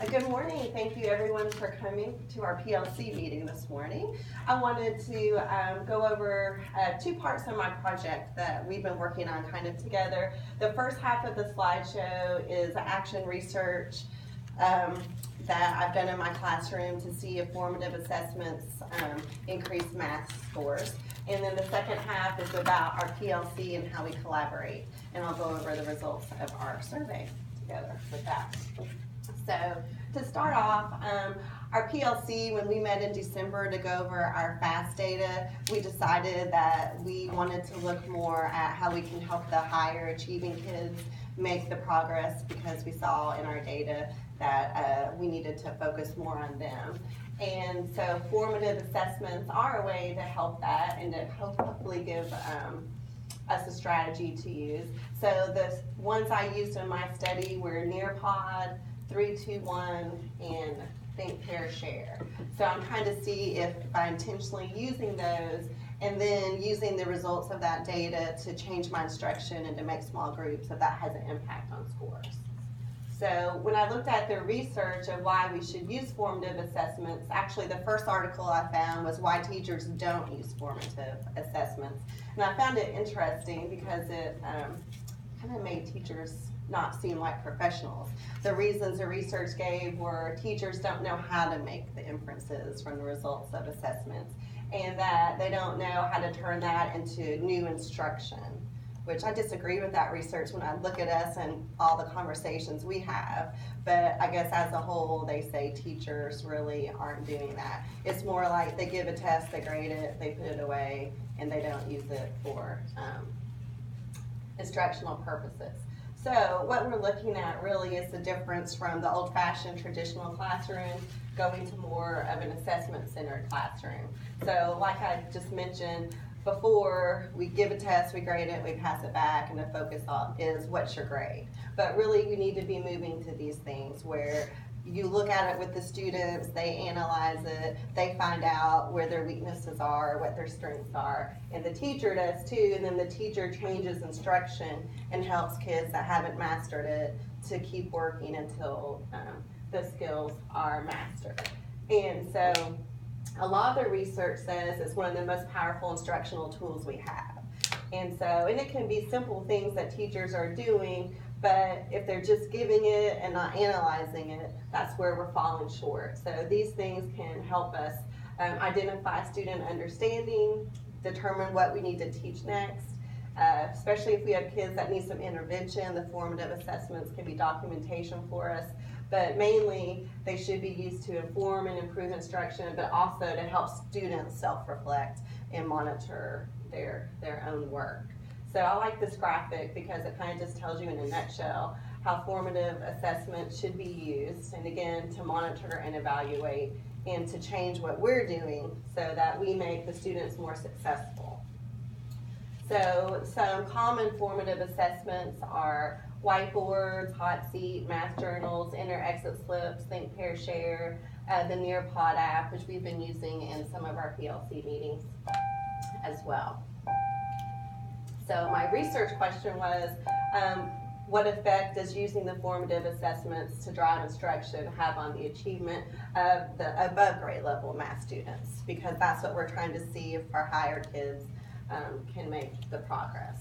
Good morning. Thank you everyone for coming to our PLC meeting this morning. I wanted to go over two parts of my project that we've been working on kind of together. The first half of the slideshow is action research that I've done in my classroom to see if formative assessments increase math scores. And then the second half is about our PLC and how we collaborate. And I'll go over the results of our survey together with that. So to start off, our PLC, when we met in December to go over our FAST data, we decided that we wanted to look more at how we can help the higher achieving kids make the progress, because we saw in our data that we needed to focus more on them. And so formative assessments are a way to help that and to hopefully give us a strategy to use. So the ones I used in my study were Nearpod, 3-2-1, and Think, Pair, Share. So I'm trying to see if by intentionally using those and then using the results of that data to change my instruction and to make small groups, if that has an impact on scores. So when I looked at the research of why we should use formative assessments, actually the first article I found was why teachers don't use formative assessments. And I found it interesting because it kind of made teachers not seem like professionals. The reasons the research gave were teachers don't know how to make the inferences from the results of assessments, and that they don't know how to turn that into new instruction, which I disagree with that research when I look at us and all the conversations we have. But I guess as a whole, they say teachers really aren't doing that. It's more like they give a test, they grade it, they put it away, and they don't use it for instructional purposes. So what we're looking at really is the difference from the old-fashioned traditional classroom going to more of an assessment-centered classroom. So like I just mentioned, before we give a test, we grade it, we pass it back, and the focus is what's your grade. But really we need to be moving to these things where you look at it with the students, they analyze it, they find out where their weaknesses are, what their strengths are, and the teacher does too, and then the teacher changes instruction and helps kids that haven't mastered it to keep working until the skills are mastered. And so a lot of the research says it's one of the most powerful instructional tools we have. And it can be simple things that teachers are doing, but if they're just giving it and not analyzing it, that's where we're falling short. So these things can help us identify student understanding, determine what we need to teach next, especially if we have kids that need some intervention. The formative assessments can be documentation for us, but mainly they should be used to inform and improve instruction, but also to help students self-reflect and monitor their own work. So I like this graphic because it kind of just tells you in a nutshell how formative assessment should be used, and again, to monitor and evaluate and to change what we're doing so that we make the students more successful. So some common formative assessments are whiteboards, hot seat, math journals, enter-exit slips, Think, Pair, Share, the Nearpod app, which we've been using in some of our PLC meetings as well. So my research question was, what effect does using the formative assessments to drive instruction have on the achievement of the above grade level math students? Because that's what we're trying to see if our higher kids can make the progress.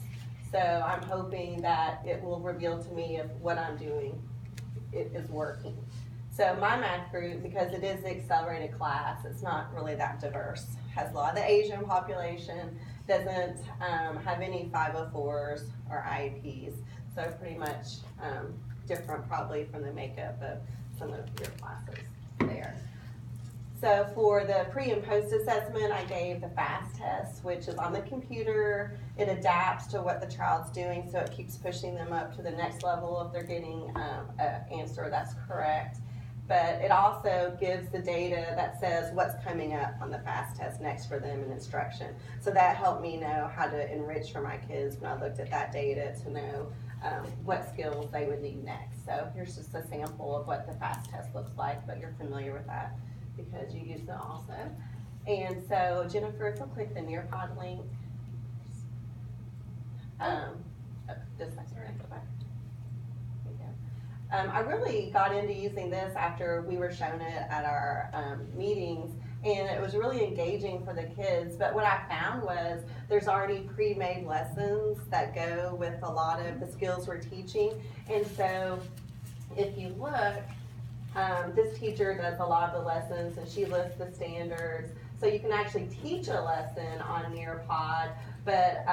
So I'm hoping that it will reveal to me if what I'm doing is working. So my math group, because it is the accelerated class, it's not really that diverse. Has a lot of the Asian population, doesn't have any 504s or IEPs, so pretty much different probably from the makeup of some of your classes there. So for the pre and post assessment, I gave the FAST test, which is on the computer. It adapts to what the child's doing, so it keeps pushing them up to the next level if they're getting an answer that's correct. But it also gives the data that says what's coming up on the FAST test next for them in instruction. So that helped me know how to enrich for my kids when I looked at that data to know what skills they would need next. So here's just a sample of what the FAST test looks like, but you're familiar with that because you use it also. And so Jennifer, if you'll click the Nearpod link. This next one, go back. I really got into using this after we were shown it at our meetings, and it was really engaging for the kids. But what I found was there's already pre-made lessons that go with a lot of the skills we're teaching. And so if you look, this teacher does a lot of the lessons, and she lists the standards. So you can actually teach a lesson on Nearpod, but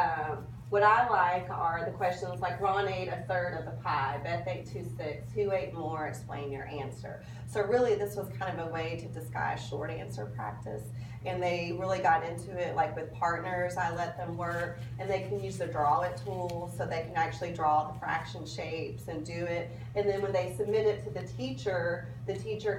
what I like are the questions like Ron ate a third of the pie, Beth ate 2/6, who ate more, explain your answer. So really this was kind of a way to disguise short answer practice, and they really got into it like with partners. I let them work, and they can use the draw it tool so they can actually draw the fraction shapes and do it. And then when they submit it to the teacher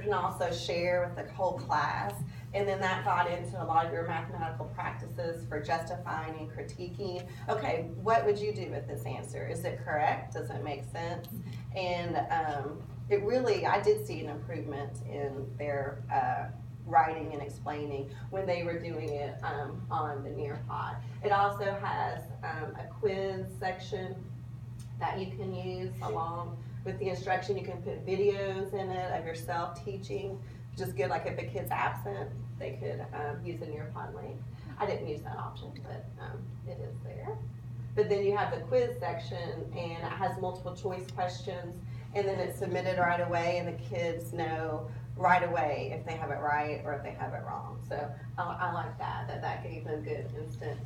can also share with the whole class. And then that got into a lot of your mathematical practices for justifying and critiquing. Okay, what would you do with this answer? Is it correct? Does it make sense? And it really, I did see an improvement in their writing and explaining when they were doing it on the Nearpod. It also has a quiz section that you can use along with the instruction. You can put videos in it of yourself teaching. Just good, like if a kid's absent, they could use a Nearpod link. I didn't use that option, but it is there. But then you have the quiz section, and it has multiple choice questions, and then it's submitted right away, and the kids know right away if they have it right or if they have it wrong. So I like that gave them good instant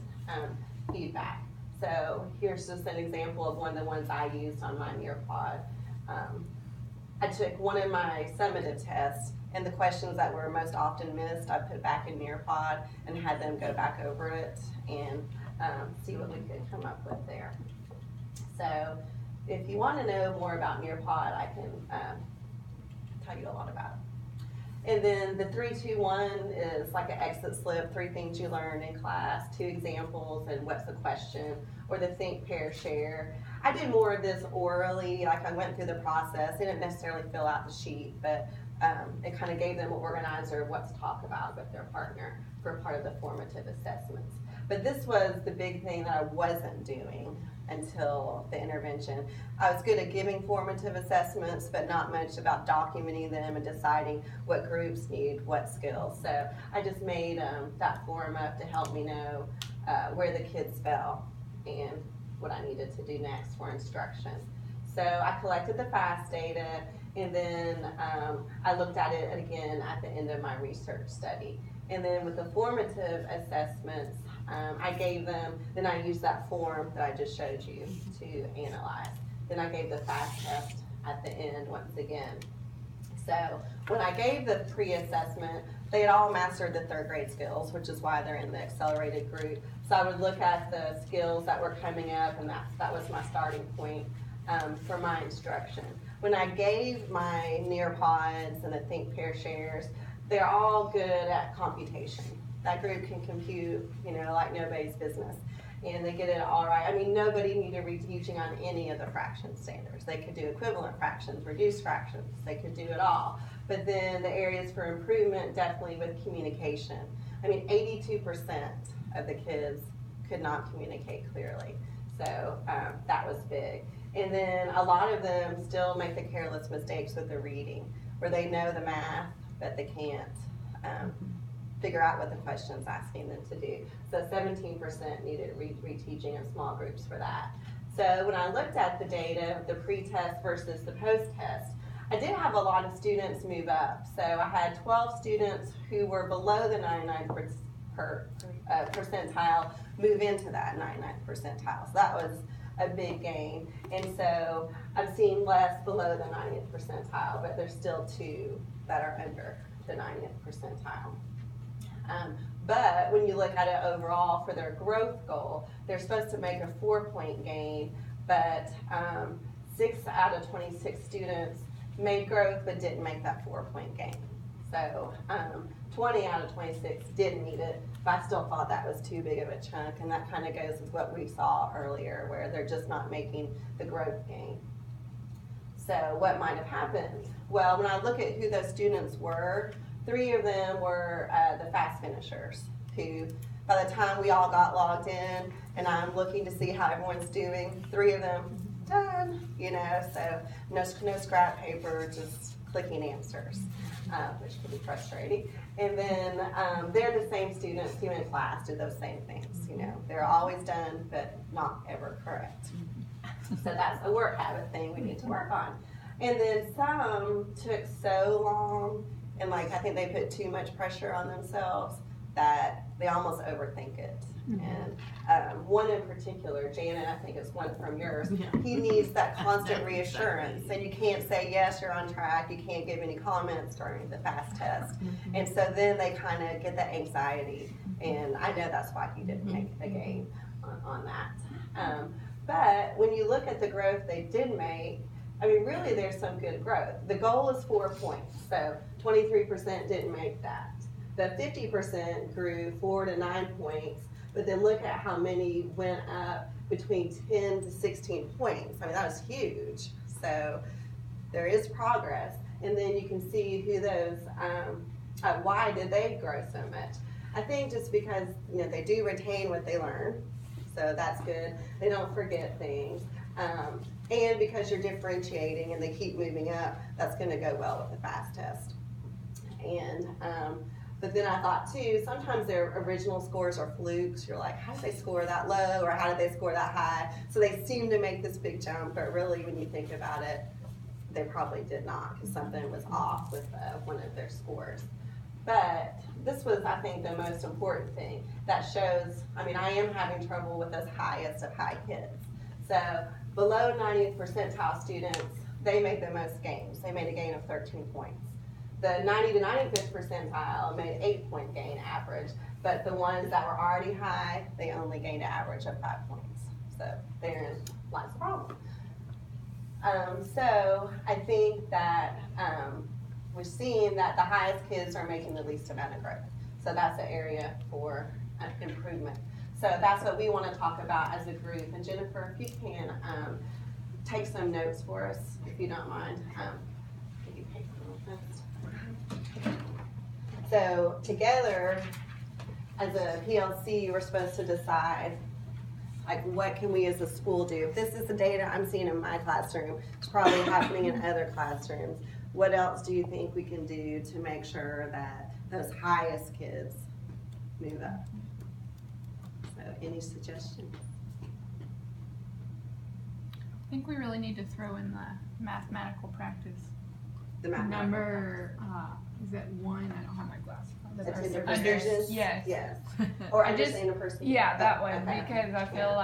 feedback. So here's just an example of one of the ones I used on my Nearpod. I took one of my summative tests, and the questions that were most often missed, I put back in Nearpod and had them go back over it and see what we could come up with there. So if you want to know more about Nearpod, I can tell you a lot about it. And then the 3-2-1 is like an exit slip, 3 things you learned in class, 2 examples, and what's the question, or the think, pair, share. I did more of this orally, like I went through the process. They didn't necessarily fill out the sheet, but it kind of gave them an organizer of what to talk about with their partner for part of the formative assessments. But this was the big thing that I wasn't doing until the intervention. I was good at giving formative assessments, but not much about documenting them and deciding what groups need what skills. So I just made that form up to help me know where the kids fell and what I needed to do next for instruction. So I collected the FAST data, and then I looked at it again at the end of my research study. And then with the formative assessments, I gave them, then I used that form that I just showed you to analyze. Then I gave the FAST test at the end once again. So when I gave the pre-assessment, they had all mastered the 3rd grade skills, which is why they're in the accelerated group. So I would look at the skills that were coming up, and that was my starting point for my instruction. When I gave my Nearpods and the think, pair, shares, they're all good at computation. That group can compute, like nobody's business. And they get it all right. I mean, nobody needed reteaching on any of the fraction standards. They could do equivalent fractions, reduced fractions. They could do it all. But then the areas for improvement, definitely with communication. I mean, 82% of the kids could not communicate clearly. So that was big. And then a lot of them still make the careless mistakes with the reading, where they know the math, but they can't figure out what the question's asking them to do. So 17% needed reteaching in small groups for that. So when I looked at the data, the pre-test versus the post-test, I did have a lot of students move up. So I had 12 students who were below the 99th percentile move into that 99th percentile. So that was a big gain. And so I've seen less below the 90th percentile, but there's still 2 that are under the 90th percentile. But when you look at it overall for their growth goal, they're supposed to make a 4-point gain, but 6 out of 26 students made growth but didn't make that 4-point gain. So 20 out of 26 didn't need it, but I still thought that was too big of a chunk, and that kind of goes with what we saw earlier, where they're just not making the growth gain. So what might have happened? Well, when I look at who those students were, 3 of them were the fast finishers, who by the time we all got logged in and I'm looking to see how everyone's doing, 3 of them done, you know, so no scrap paper, just clicking answers, which can be frustrating. And then they're the same students who in class do those same things, you know. They're always done, but not ever correct. So that's a work habit thing we need to work on. And then some took so long, and like I think they put too much pressure on themselves that they almost overthink it. And one in particular, Janet, I think it's one from yours, he needs that constant reassurance. And you can't say, yes, you're on track. You can't give any comments during the fast test. And so then they kind of get that anxiety. And I know that's why he didn't make a gain on that. But when you look at the growth they did make, I mean, really there's some good growth. The goal is 4 points. So 23% didn't make that. The 50% grew 4 to 9 points. But then look at how many went up between 10 to 16 points. I mean, that was huge. So there is progress. And then you can see who those, why did they grow so much? I think just because, you know, they do retain what they learn. So that's good. They don't forget things. And because you're differentiating and they keep moving up, that's going to go well with the fast test. And, but then I thought too, sometimes their original scores are flukes. You're like, how did they score that low, or how did they score that high? So they seem to make this big jump, but really when you think about it, they probably did not, because something was off with one of their scores. But this was, I think, the most important thing that shows, I mean, I am having trouble with those highest of high kids. So below 90th percentile students, they made the most gains. They made a gain of 13 points. The 90 to 95th percentile made 8-point gain average, but the ones that were already high, they only gained an average of 5 points. So therein lies the problem. So I think that we're seeing that the highest kids are making the least amount of growth. So that's an area for improvement. So that's what we want to talk about as a group. And Jennifer, if you can take some notes for us, if you don't mind. So together, as a PLC, we're supposed to decide, like, what can we as a school do? If this is the data I'm seeing in my classroom, it's probably happening in other classrooms. What else do you think we can do to make sure that those highest kids move up? So any suggestions? I think we really need to throw in the mathematical practice. The mathematical Number, is that 1? I don't have my glasses on. Yes. Yes. Or understand a person. Yeah, that one, Okay. because I feel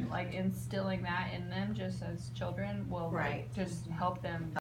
like instilling that in them just as children will Right. just help them